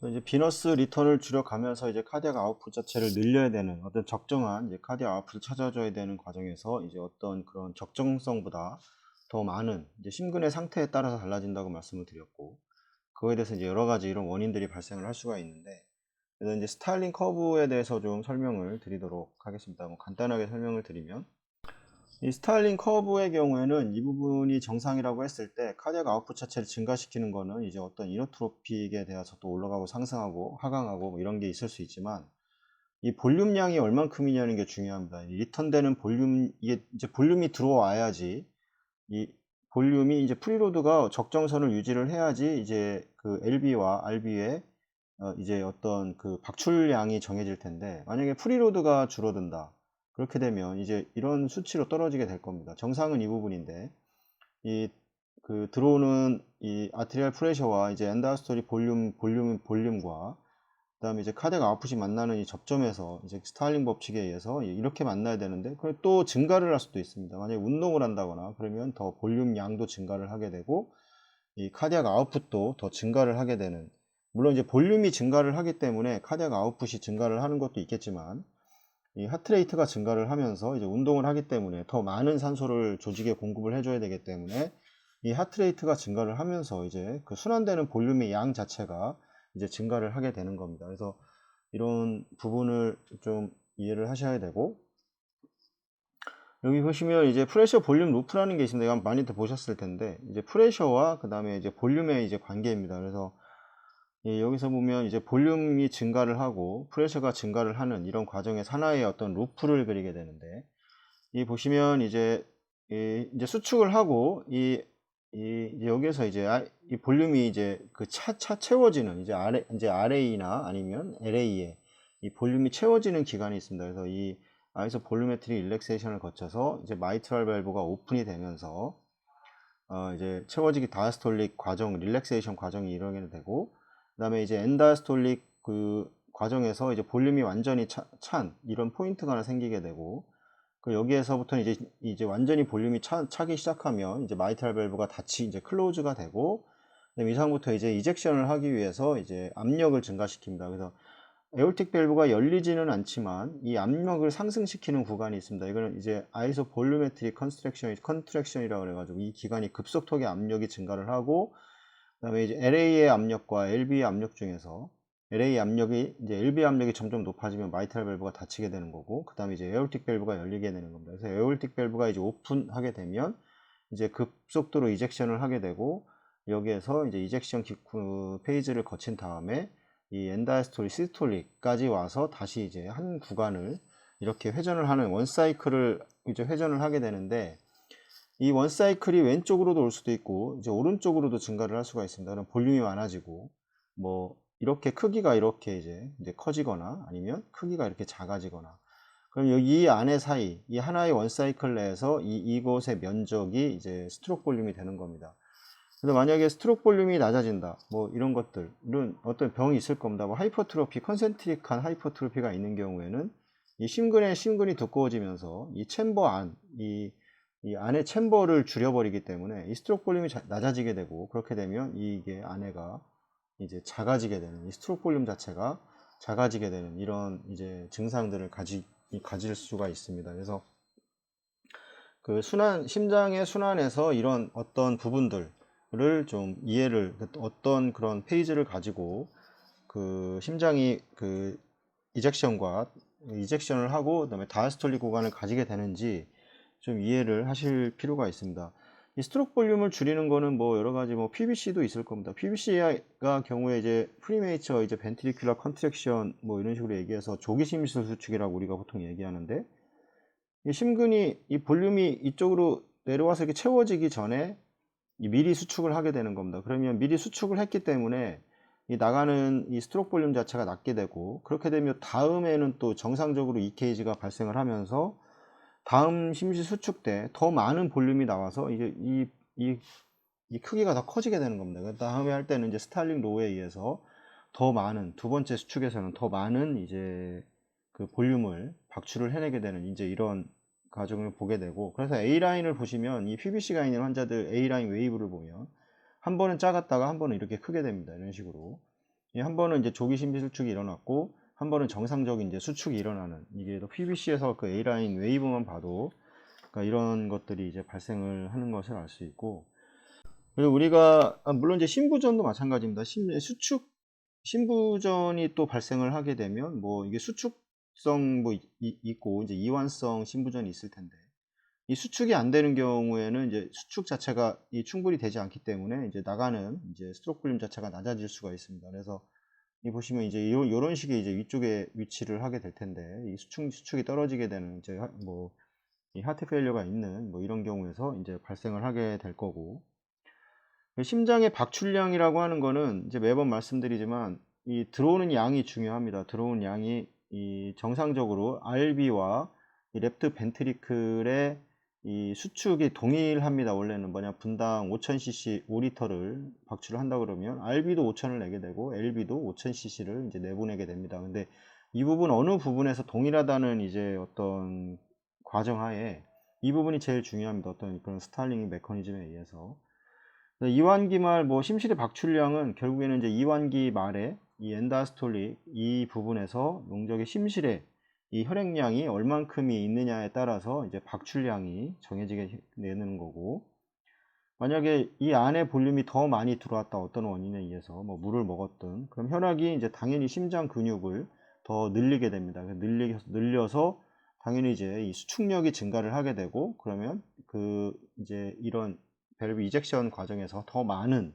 또 이제 비너스 리턴을 줄여가면서 이제 카디악 아웃풋 자체를 늘려야 되는 어떤 적정한 이제 카디악 아웃풋을 찾아줘야 되는 과정에서 이제 어떤 그런 적정성보다 더 많은 이제 심근의 상태에 따라서 달라진다고 말씀을 드렸고, 그거에 대해서 이제 여러 가지 이런 원인들이 발생을 할 수가 있는데, 그래서 이제 스타일링 커브에 대해서 좀 설명을 드리도록 하겠습니다. 뭐 간단하게 설명을 드리면, 이 스타일링 커브의 경우에는 이 부분이 정상이라고 했을 때 카디악 아웃풋 자체를 증가시키는 거는 이제 어떤 이노트로픽에 대해서 또 올라가고 상승하고 하강하고 뭐 이런 게 있을 수 있지만, 이 볼륨량이 얼만큼이냐는 게 중요합니다. 이 리턴되는 볼륨, 이게 이제 볼륨이 들어와야지, 이 볼륨이 이제 프리로드가 적정선을 유지를 해야지 이제 그 LB와 RB의 이제 어떤 그 박출량이 정해질 텐데, 만약에 프리로드가 줄어든다, 그렇게 되면 이제 이런 수치로 떨어지게 될 겁니다. 정상은 이 부분인데, 이 그 들어오는 이 아트리얼 프레셔와 이제 엔다스토리 볼륨과 그다음에 이제 카드가 아웃풋이 만나는 이 접점에서 이제 스타일링 법칙에 의해서 이렇게 만나야 되는데, 그래 또 증가를 할 수도 있습니다. 만약에 운동을 한다거나 그러면 더 볼륨 양도 증가를 하게 되고, 이 카디악 아웃풋도 더 증가를 하게 되는, 물론 이제 볼륨이 증가를 하기 때문에 카디악 아웃풋이 증가를 하는 것도 있겠지만, 이 하트레이트가 증가를 하면서 이제 운동을 하기 때문에 더 많은 산소를 조직에 공급을 해줘야 되기 때문에 이 하트레이트가 증가를 하면서 이제 그 순환되는 볼륨의 양 자체가 이제 증가를 하게 되는 겁니다. 그래서 이런 부분을 좀 이해를 하셔야 되고, 여기 보시면 이제 프레셔 볼륨 루프라는 게 있습니다. 이거 많이들 보셨을 텐데, 이제 프레셔와 그 다음에 이제 볼륨의 이제 관계입니다. 그래서 여기서 보면 이제 볼륨이 증가를 하고 프레셔가 증가를 하는 이런 과정의 하나의 어떤 루프를 그리게 되는데, 이 보시면 이제 이제 수축을 하고 이제 여기서 이제 이 볼륨이 이제 그 차 채워지는 이제 이제 RA나 아니면 LA에 이 볼륨이 채워지는 기간이 있습니다. 그래서 이 아이소 볼루메트리 릴렉세이션을 거쳐서 이제 마이트럴 밸브가 오픈이 되면서 이제 채워지기 다이스톨릭 과정, 릴렉세이션 과정이 일어나게 되고, 그 다음에 이제 엔다이스톨릭 그 과정에서 이제 볼륨이 완전히 찬 이런 포인트가 하나 생기게 되고, 그 여기에서부터 이제 완전히 볼륨이 차기 시작하면 이제 마이트럴 밸브가 닫히 이제 클로즈가 되고, 그다음에 이상부터 이제 이젝션을 하기 위해서 이제 압력을 증가시킵니다. 그래서 에올틱 밸브가 열리지는 않지만 이 압력을 상승시키는 구간이 있습니다. 이거는 이제 아이소 볼루메트릭 컨트랙션이라고 그래가지고 이 기간이 급속하게 압력이 증가를 하고, 그다음에 이제 LA의 압력과 LB의 압력 중에서 LA 압력이 이제 LB 압력이 점점 높아지면 마이트럴 밸브가 닫히게 되는 거고, 그다음에 이제 에올틱 밸브가 열리게 되는 겁니다. 그래서 에올틱 밸브가 이제 오픈하게 되면 이제 급속도로 이젝션을 하게 되고, 여기에서 이제 이젝션 페이지를 거친 다음에 이 엔다이스톨릭, 시스톨릭까지 와서 다시 이제 한 구간을 이렇게 회전을 하는 원 사이클을 이제 회전을 하게 되는데, 이 원 사이클이 왼쪽으로도 올 수도 있고 이제 오른쪽으로도 증가를 할 수가 있습니다. 그럼 볼륨이 많아지고 뭐 이렇게 크기가 이렇게 이제 커지거나 아니면 크기가 이렇게 작아지거나, 그럼 여기 이 안에 사이 이 하나의 원 사이클 내에서 이곳의 면적이 이제 스트로크 볼륨이 되는 겁니다. 근데 만약에 스트로크 볼륨이 낮아진다, 뭐 이런 것들, 이런 어떤 병이 있을 겁니다. 뭐 하이퍼트로피, 컨센트릭한 하이퍼트로피가 있는 경우에는 이 심근이 두꺼워지면서 이 챔버 이 안에 챔버를 줄여버리기 때문에 이 스트로크 볼륨이 낮아지게 되고, 그렇게 되면 이게 안에가 이제 작아지게 되는, 이 스트로크 볼륨 자체가 작아지게 되는 이런 이제 증상들을 가질 수가 있습니다. 그래서 그 심장의 순환에서 이런 어떤 부분들을 좀 이해를, 어떤 그런 페이지를 가지고 그 심장이 그 이젝션을 하고 그다음에 다이스톨릭 구간을 가지게 되는지 좀 이해를 하실 필요가 있습니다. 이 스트로크 볼륨을 줄이는 거는 뭐 여러 가지 뭐 PVC도 있을 겁니다. PVC가 경우에 이제 프리메이처 이제 벤트리큘러 컨트랙션 뭐 이런 식으로 얘기해서 조기심실 수축이라고 우리가 보통 얘기하는데, 이 심근이 이 볼륨이 이쪽으로 내려와서 이렇게 채워지기 전에 미리 수축을 하게 되는 겁니다. 그러면 미리 수축을 했기 때문에 이 나가는 이 스트로크 볼륨 자체가 낮게 되고, 그렇게 되면 다음에는 또 정상적으로 EKG가 발생을 하면서 다음 심실 수축 때 더 많은 볼륨이 나와서 이제 이 크기가 더 커지게 되는 겁니다. 그 다음에 할 때는 이제 스타일링 로에 의해서 더 많은, 두 번째 수축에서는 더 많은 이제 그 볼륨을 박출을 해내게 되는 이제 이런 과정을 보게 되고, 그래서 A라인을 보시면 이 PBC가 있는 환자들 A라인 웨이브를 보면 한 번은 작았다가 한 번은 이렇게 크게 됩니다. 이런 식으로. 이 한 번은 이제 조기 심비수축이 일어났고 한 번은 정상적인 이제 수축이 일어나는, 이게 PBC에서 그 A라인 웨이브만 봐도 그러니까 이런 것들이 이제 발생을 하는 것을 알 수 있고, 그리고 우리가 물론 이제 신부전도 마찬가지입니다. 신부전이 또 발생을 하게 되면 뭐 이게 수축성 뭐 있고 이제 이완성 신부전이 있을 텐데, 이 수축이 안 되는 경우에는 이제 수축 자체가 충분히 되지 않기 때문에 이제 나가는 이제 스트로크 볼륨 자체가 낮아질 수가 있습니다. 그래서 이 보시면 이제 요런 식의 이제 위쪽에 위치를 하게 될 텐데, 이 수축이 떨어지게 되는 이제 뭐 이 하트 페일리어가 있는 뭐 이런 경우에서 이제 발생을 하게 될 거고, 심장의 박출량이라고 하는 거는 이제 매번 말씀드리지만 이 들어오는 양이 중요합니다. 들어오는 양이 이 정상적으로 RB와 이 랩트 벤트리클의 이 수축이 동일합니다. 원래는 뭐냐, 분당 5000cc 5리터를 박출을 한다 그러면 RB도 5000을 내게 되고 LB도 5000cc를 이제 내보내게 됩니다. 근데 이 부분 어느 부분에서 동일하다는 이제 어떤 과정하에 이 부분이 제일 중요합니다. 어떤 그런 스탈링 메커니즘에 의해서. 이완기 말 뭐 심실의 박출량은 결국에는 이제 이완기 말에 이 엔다스톨릭 이 부분에서 용적의 심실의 이 혈액량이 얼만큼이 있느냐에 따라서 이제 박출량이 정해지게 되는 거고, 만약에 이 안에 볼륨이 더 많이 들어왔다, 어떤 원인에 의해서 뭐 물을 먹었든, 그럼 혈압이 이제 당연히 심장 근육을 더 늘리게 됩니다. 늘려서 당연히 이제 이 수축력이 증가를 하게 되고, 그러면 그 이제 이런 밸브 이젝션 과정에서 더 많은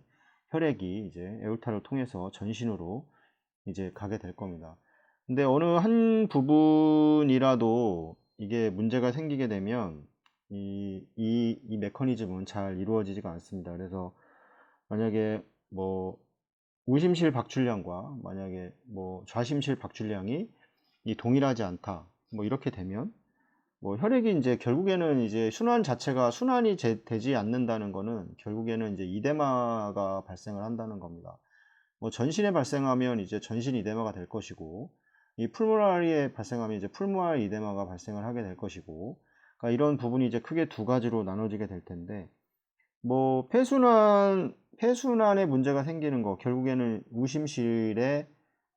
혈액이 이제 에울타를 통해서 전신으로 이제 가게 될 겁니다. 근데 어느 한 부분이라도 이게 문제가 생기게 되면 이 메커니즘은 잘 이루어지지가 않습니다. 그래서 만약에 뭐 우심실 박출량과 만약에 뭐 좌심실 박출량이 이 동일하지 않다, 뭐 이렇게 되면 뭐 혈액이 이제 결국에는 이제 순환 자체가 순환이 되지 않는다는 거는 결국에는 이제 이데마가 발생을 한다는 겁니다. 뭐 전신에 발생하면 이제 전신 이데마가 될 것이고, 이 풀모나리에 발생하면 이제 풀모날 이데마가 발생을 하게 될 것이고, 그러니까 이런 부분이 이제 크게 두 가지로 나눠지게 될 텐데, 뭐 폐순환에 문제가 생기는 거 결국에는 우심실에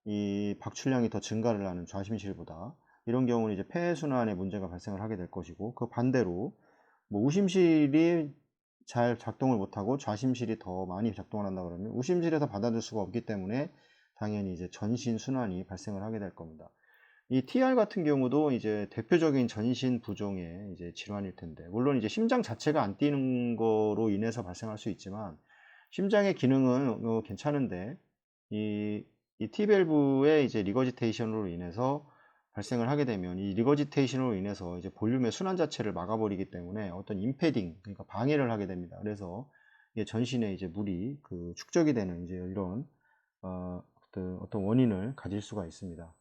이 박출량이 더 증가를 하는 좌심실보다, 이런 경우는 이제 폐순환에 문제가 발생을 하게 될 것이고, 그 반대로 뭐 우심실이 잘 작동을 못하고 좌심실이 더 많이 작동을 한다 그러면 우심실에서 받아줄 수가 없기 때문에 당연히 이제 전신 순환이 발생을 하게 될 겁니다. 이 TR 같은 경우도 이제 대표적인 전신 부종의 이제 질환일 텐데, 물론 이제 심장 자체가 안 뛰는 거로 인해서 발생할 수 있지만 심장의 기능은 괜찮은데 이 T밸브의 이제 리거지테이션으로 인해서 발생을 하게 되면 이 리거지테이션으로 인해서 이제 볼륨의 순환 자체를 막아버리기 때문에 어떤 임패딩, 그러니까 방해를 하게 됩니다. 그래서 이게 전신에 이제 물이 그 축적이 되는 이제 이런 어떤 원인을 가질 수가 있습니다.